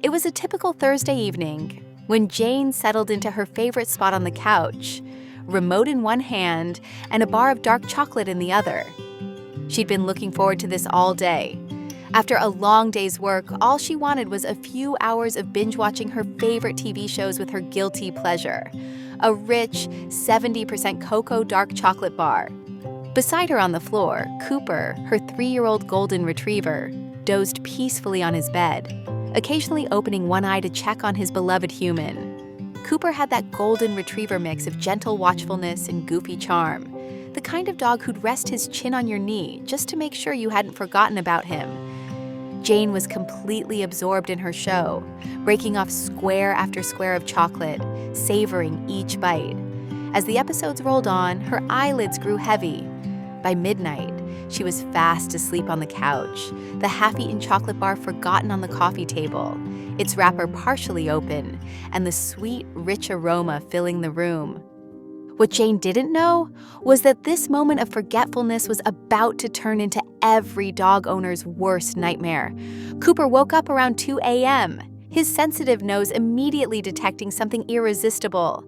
It was a typical Thursday evening when Jane settled into her favorite spot on the couch, remote in one hand and a bar of dark chocolate in the other. She'd been looking forward to this all day. After a long day's work, all she wanted was a few hours of binge-watching her favorite TV shows with her guilty pleasure, a rich 70% cocoa dark chocolate bar. Beside her on the floor, Cooper, her 3-year-old golden retriever, dozed peacefully on his bed, occasionally opening one eye to check on his beloved human. Cooper had that golden retriever mix of gentle watchfulness and goofy charm, the kind of dog who'd rest his chin on your knee just to make sure you hadn't forgotten about him. Jane was completely absorbed in her show, breaking off square after square of chocolate, savoring each bite. As the episodes rolled on, her eyelids grew heavy. By midnight, she was fast asleep on the couch, the half-eaten chocolate bar forgotten on the coffee table, its wrapper partially open, and the sweet, rich aroma filling the room. What Jane didn't know was that this moment of forgetfulness was about to turn into every dog owner's worst nightmare. Cooper woke up around 2 a.m., his sensitive nose immediately detecting something irresistible.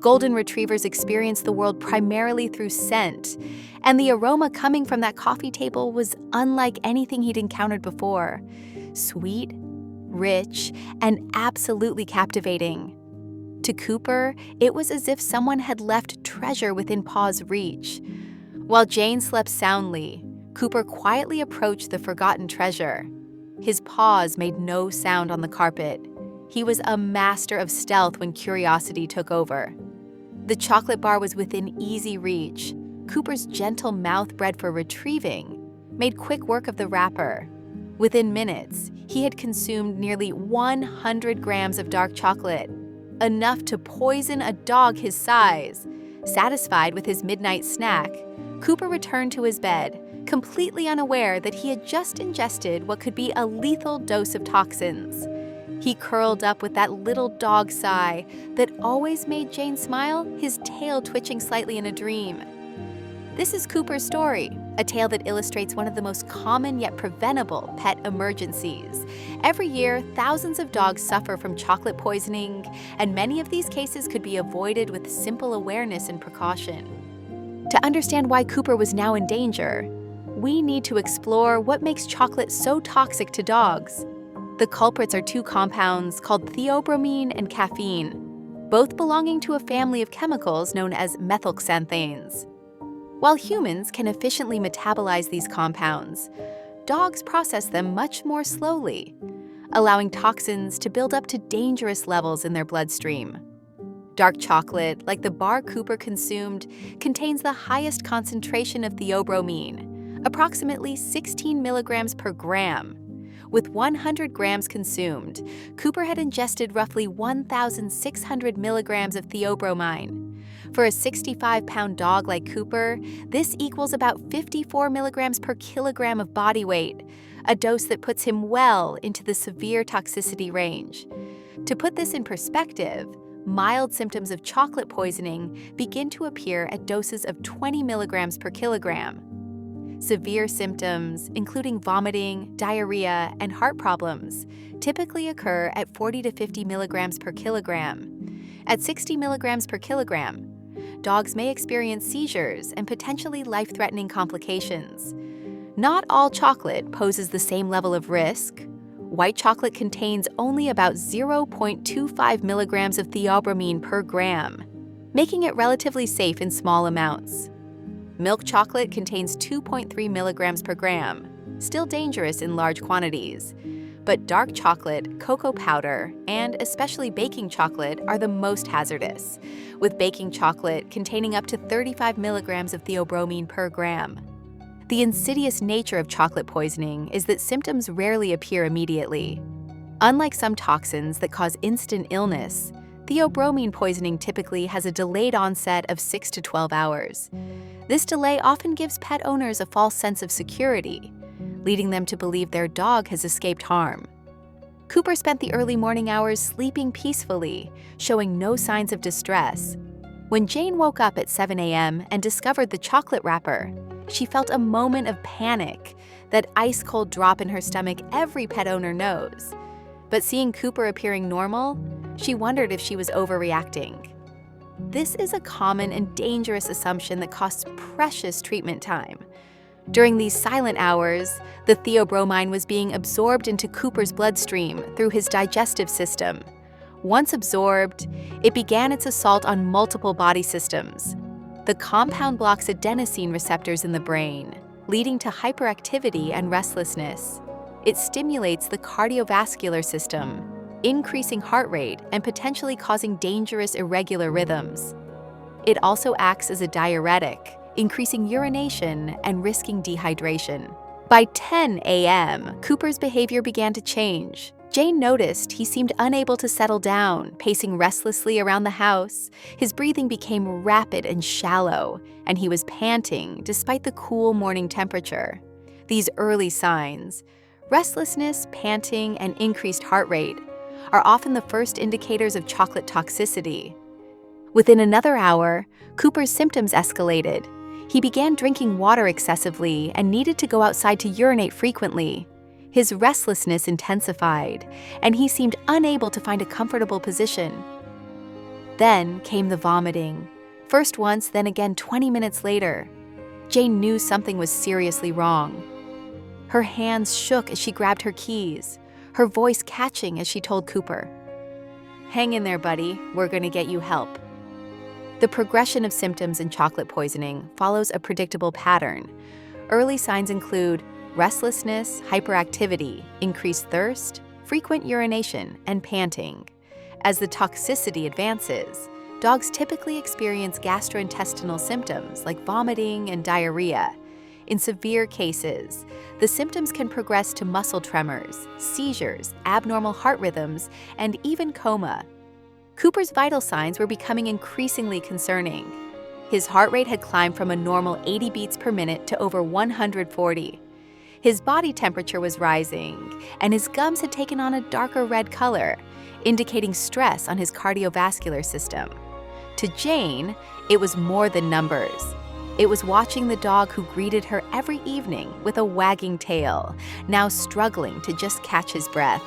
Golden retrievers experience the world primarily through scent, and the aroma coming from that coffee table was unlike anything he'd encountered before. Sweet, rich, and absolutely captivating. To Cooper, it was as if someone had left treasure within paw's reach. While Jane slept soundly, Cooper quietly approached the forgotten treasure. His paws made no sound on the carpet. He was a master of stealth when curiosity took over. The chocolate bar was within easy reach. Cooper's gentle mouth bred for retrieving made quick work of the wrapper. Within minutes, he had consumed nearly 100 grams of dark chocolate, enough to poison a dog his size. Satisfied with his midnight snack, Cooper returned to his bed, completely unaware that he had just ingested what could be a lethal dose of toxins. He curled up with that little dog sigh that always made Jane smile, his tail twitching slightly in a dream. This is Cooper's story, a tale that illustrates one of the most common yet preventable pet emergencies. Every year, thousands of dogs suffer from chocolate poisoning, and many of these cases could be avoided with simple awareness and precaution. To understand why Cooper was now in danger, we need to explore what makes chocolate so toxic to dogs. The culprits are two compounds called theobromine and caffeine, both belonging to a family of chemicals known as methylxanthanes. While humans can efficiently metabolize these compounds, dogs process them much more slowly, allowing toxins to build up to dangerous levels in their bloodstream. Dark chocolate, like the bar Cooper consumed, contains the highest concentration of theobromine, approximately 16 milligrams per gram. With 100 grams consumed, Cooper had ingested roughly 1,600 milligrams of theobromine. For a 65-pound dog like Cooper, this equals about 54 milligrams per kilogram of body weight, a dose that puts him well into the severe toxicity range. To put this in perspective, mild symptoms of chocolate poisoning begin to appear at doses of 20 milligrams per kilogram. Severe symptoms, including vomiting, diarrhea, and heart problems, typically occur at 40 to 50 milligrams per kilogram. At 60 milligrams per kilogram, dogs may experience seizures and potentially life-threatening complications. Not all chocolate poses the same level of risk. White chocolate contains only about 0.25 milligrams of theobromine per gram, making it relatively safe in small amounts. Milk chocolate contains 2.3 milligrams per gram, still dangerous in large quantities. But dark chocolate, cocoa powder, and especially baking chocolate are the most hazardous, with baking chocolate containing up to 35 milligrams of theobromine per gram. The insidious nature of chocolate poisoning is that symptoms rarely appear immediately. Unlike some toxins that cause instant illness, theobromine poisoning typically has a delayed onset of 6 to 12 hours. This delay often gives pet owners a false sense of security, leading them to believe their dog has escaped harm. Cooper spent the early morning hours sleeping peacefully, showing no signs of distress. When Jane woke up at 7 a.m. and discovered the chocolate wrapper, she felt a moment of panic, that ice-cold drop in her stomach every pet owner knows. But seeing Cooper appearing normal, she wondered if she was overreacting. This is a common and dangerous assumption that costs precious treatment time. During these silent hours, the theobromine was being absorbed into Cooper's bloodstream through his digestive system. Once absorbed, it began its assault on multiple body systems. The compound blocks adenosine receptors in the brain, leading to hyperactivity and restlessness. It stimulates the cardiovascular system, increasing heart rate and potentially causing dangerous irregular rhythms. It also acts as a diuretic, increasing urination and risking dehydration. By 10 a.m., Cooper's behavior began to change. Jane noticed he seemed unable to settle down, pacing restlessly around the house. His breathing became rapid and shallow, and he was panting despite the cool morning temperature. These early signs, restlessness, panting, and increased heart rate, are often the first indicators of chocolate toxicity. Within another hour, Cooper's symptoms escalated. He began drinking water excessively and needed to go outside to urinate frequently. His restlessness intensified, and he seemed unable to find a comfortable position. Then came the vomiting, first once, then again 20 minutes later. Jane knew something was seriously wrong. Her hands shook as she grabbed her keys, her voice catching as she told Cooper, "Hang in there, buddy. We're going to get you help." The progression of symptoms in chocolate poisoning follows a predictable pattern. Early signs include restlessness, hyperactivity, increased thirst, frequent urination, and panting. As the toxicity advances, dogs typically experience gastrointestinal symptoms like vomiting and diarrhea. In severe cases, the symptoms can progress to muscle tremors, seizures, abnormal heart rhythms, and even coma. Cooper's vital signs were becoming increasingly concerning. His heart rate had climbed from a normal 80 beats per minute to over 140. His body temperature was rising, and his gums had taken on a darker red color, indicating stress on his cardiovascular system. To Jane, it was more than numbers. It was watching the dog who greeted her every evening with a wagging tail, now struggling to just catch his breath.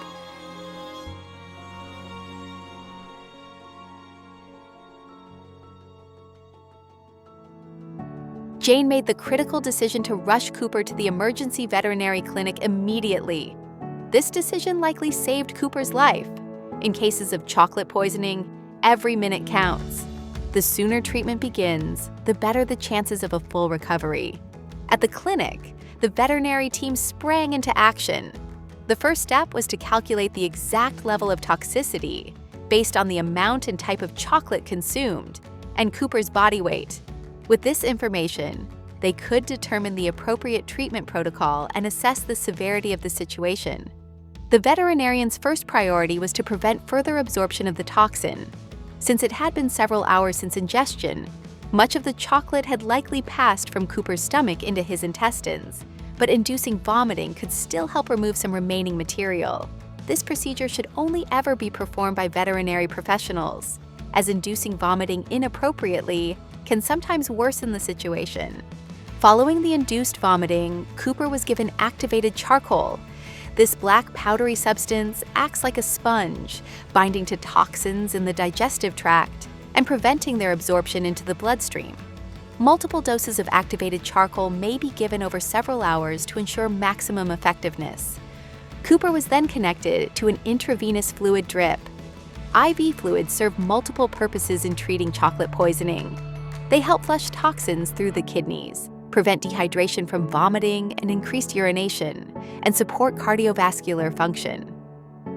Jane made the critical decision to rush Cooper to the emergency veterinary clinic immediately. This decision likely saved Cooper's life. In cases of chocolate poisoning, every minute counts. The sooner treatment begins, the better the chances of a full recovery. At the clinic, the veterinary team sprang into action. The first step was to calculate the exact level of toxicity based on the amount and type of chocolate consumed and Cooper's body weight. With this information, they could determine the appropriate treatment protocol and assess the severity of the situation. The veterinarian's first priority was to prevent further absorption of the toxin. Since it had been several hours since ingestion, much of the chocolate had likely passed from Cooper's stomach into his intestines, but inducing vomiting could still help remove some remaining material. This procedure should only ever be performed by veterinary professionals, as inducing vomiting inappropriately can sometimes worsen the situation. Following the induced vomiting, Cooper was given activated charcoal. This black powdery substance acts like a sponge, binding to toxins in the digestive tract and preventing their absorption into the bloodstream. Multiple doses of activated charcoal may be given over several hours to ensure maximum effectiveness. Cooper was then connected to an intravenous fluid drip. IV fluids serve multiple purposes in treating chocolate poisoning. They help flush toxins through the kidneys, prevent dehydration from vomiting and increased urination, and support cardiovascular function.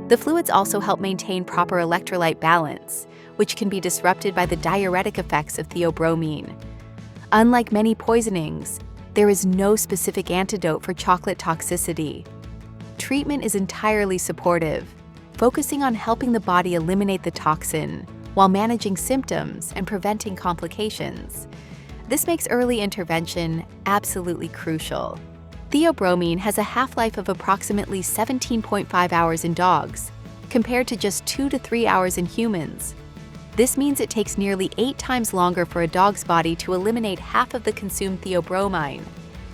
The fluids also help maintain proper electrolyte balance, which can be disrupted by the diuretic effects of theobromine. Unlike many poisonings, there is no specific antidote for chocolate toxicity. Treatment is entirely supportive, focusing on helping the body eliminate the toxin while managing symptoms and preventing complications. This makes early intervention absolutely crucial. Theobromine has a half-life of approximately 17.5 hours in dogs, compared to just 2 to 3 hours in humans. This means it takes nearly 8 times longer for a dog's body to eliminate half of the consumed theobromine.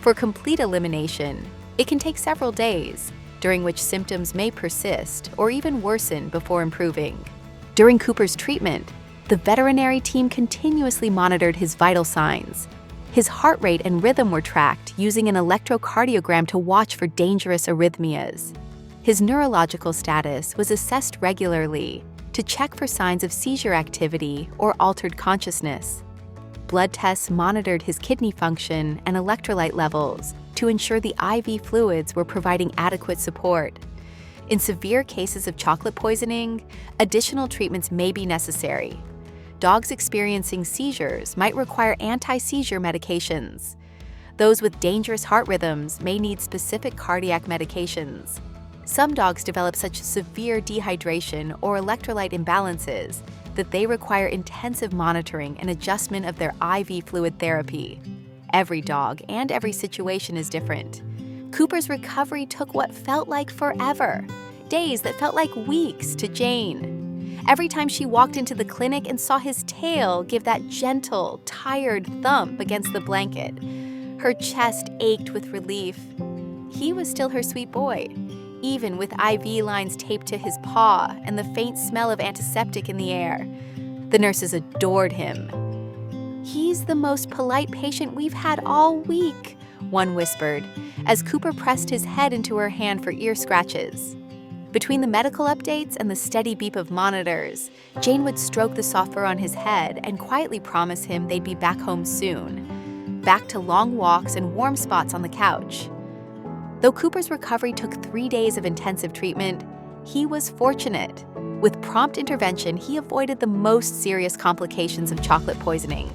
For complete elimination, it can take several days, during which symptoms may persist or even worsen before improving. During Cooper's treatment, the veterinary team continuously monitored his vital signs. His heart rate and rhythm were tracked using an electrocardiogram to watch for dangerous arrhythmias. His neurological status was assessed regularly to check for signs of seizure activity or altered consciousness. Blood tests monitored his kidney function and electrolyte levels to ensure the IV fluids were providing adequate support. In severe cases of chocolate poisoning, additional treatments may be necessary. Dogs experiencing seizures might require anti-seizure medications. Those with dangerous heart rhythms may need specific cardiac medications. Some dogs develop such severe dehydration or electrolyte imbalances that they require intensive monitoring and adjustment of their IV fluid therapy. Every dog and every situation is different. Cooper's recovery took what felt like forever, days that felt like weeks to Jane. Every time she walked into the clinic and saw his tail give that gentle, tired thump against the blanket, her chest ached with relief. He was still her sweet boy, even with IV lines taped to his paw and the faint smell of antiseptic in the air. The nurses adored him. "He's the most polite patient we've had all week," one whispered, as Cooper pressed his head into her hand for ear scratches. Between the medical updates and the steady beep of monitors, Jane would stroke the soft fur on his head and quietly promise him they'd be back home soon, back to long walks and warm spots on the couch. Though Cooper's recovery took 3 days of intensive treatment, he was fortunate. With prompt intervention, he avoided the most serious complications of chocolate poisoning.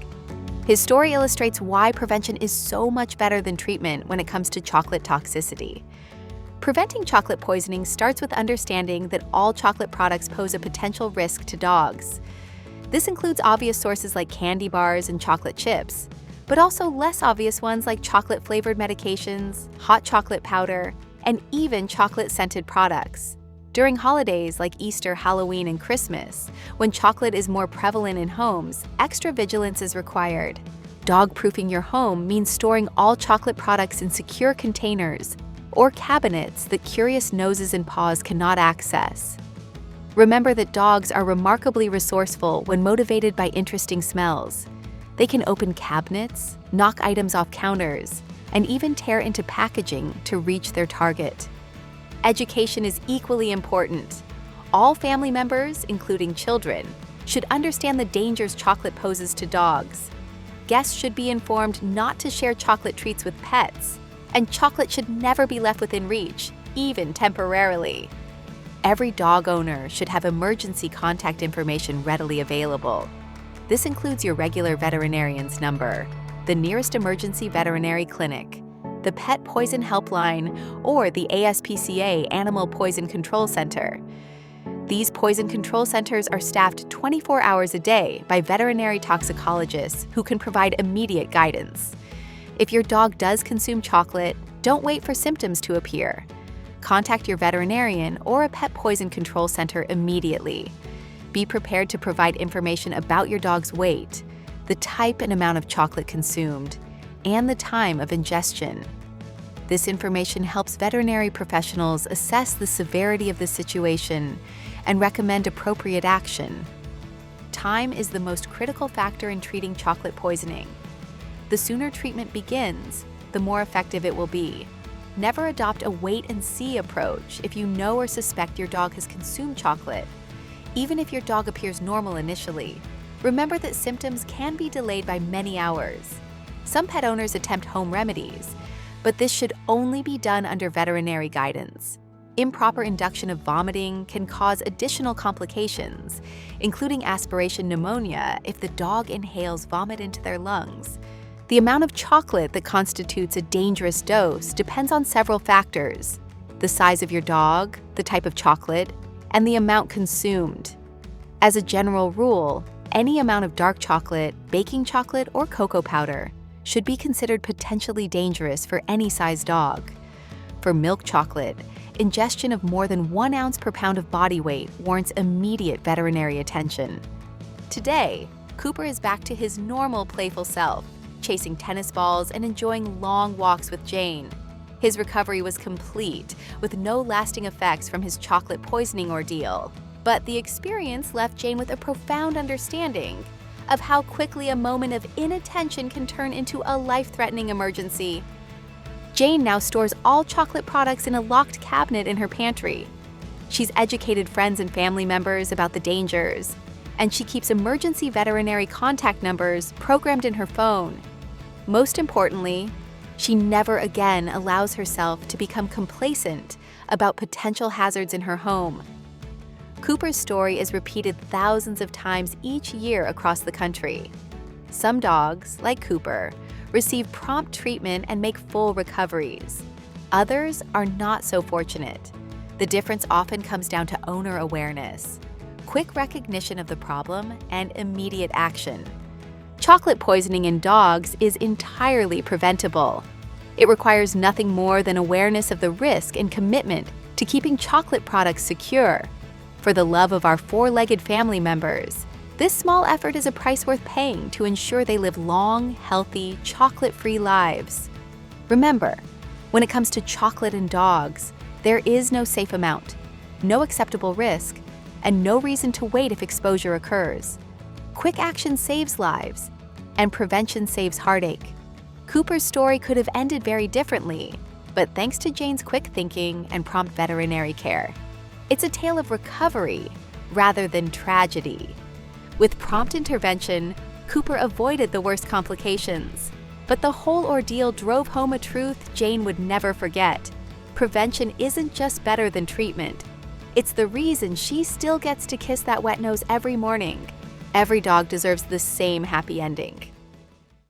His story illustrates why prevention is so much better than treatment when it comes to chocolate toxicity. Preventing chocolate poisoning starts with understanding that all chocolate products pose a potential risk to dogs. This includes obvious sources like candy bars and chocolate chips, but also less obvious ones like chocolate-flavored medications, hot chocolate powder, and even chocolate-scented products. During holidays like Easter, Halloween, and Christmas, when chocolate is more prevalent in homes, extra vigilance is required. Dog-proofing your home means storing all chocolate products in secure containers or cabinets that curious noses and paws cannot access. Remember that dogs are remarkably resourceful when motivated by interesting smells. They can open cabinets, knock items off counters, and even tear into packaging to reach their target. Education is equally important. All family members, including children, should understand the dangers chocolate poses to dogs. Guests should be informed not to share chocolate treats with pets, and chocolate should never be left within reach, even temporarily. Every dog owner should have emergency contact information readily available. This includes your regular veterinarian's number, the nearest emergency veterinary clinic, the Pet Poison Helpline, or the ASPCA Animal Poison Control Center. These poison control centers are staffed 24 hours a day by veterinary toxicologists who can provide immediate guidance. If your dog does consume chocolate, don't wait for symptoms to appear. Contact your veterinarian or a pet poison control center immediately. Be prepared to provide information about your dog's weight, the type and amount of chocolate consumed, and the time of ingestion. This information helps veterinary professionals assess the severity of the situation and recommend appropriate action. Time is the most critical factor in treating chocolate poisoning. The sooner treatment begins, the more effective it will be. Never adopt a wait-and-see approach if you know or suspect your dog has consumed chocolate. Even if your dog appears normal initially, remember that symptoms can be delayed by many hours. Some pet owners attempt home remedies, but this should only be done under veterinary guidance. Improper induction of vomiting can cause additional complications, including aspiration pneumonia if the dog inhales vomit into their lungs. The amount of chocolate that constitutes a dangerous dose depends on several factors: the size of your dog, the type of chocolate, and the amount consumed. As a general rule, any amount of dark chocolate, baking chocolate, or cocoa powder should be considered potentially dangerous for any size dog. For milk chocolate, ingestion of more than 1 ounce per pound of body weight warrants immediate veterinary attention. Today, Cooper is back to his normal playful self, chasing tennis balls and enjoying long walks with Jane. His recovery was complete, with no lasting effects from his chocolate poisoning ordeal. But the experience left Jane with a profound understanding of how quickly a moment of inattention can turn into a life-threatening emergency. Jane now stores all chocolate products in a locked cabinet in her pantry. She's educated friends and family members about the dangers, and she keeps emergency veterinary contact numbers programmed in her phone. Most importantly, she never again allows herself to become complacent about potential hazards in her home. Cooper's story is repeated thousands of times each year across the country. Some dogs, like Cooper, receive prompt treatment and make full recoveries. Others are not so fortunate. The difference often comes down to owner awareness, quick recognition of the problem, and immediate action. Chocolate poisoning in dogs is entirely preventable. It requires nothing more than awareness of the risk and commitment to keeping chocolate products secure. For the love of our four-legged family members, this small effort is a price worth paying to ensure they live long, healthy, chocolate-free lives. Remember, when it comes to chocolate and dogs, there is no safe amount, no acceptable risk, and no reason to wait if exposure occurs. Quick action saves lives, and prevention saves heartache. Cooper's story could have ended very differently, but thanks to Jane's quick thinking and prompt veterinary care, it's a tale of recovery rather than tragedy. With prompt intervention, Cooper avoided the worst complications, but the whole ordeal drove home a truth Jane would never forget. Prevention isn't just better than treatment. It's the reason she still gets to kiss that wet nose every morning. Every dog deserves the same happy ending.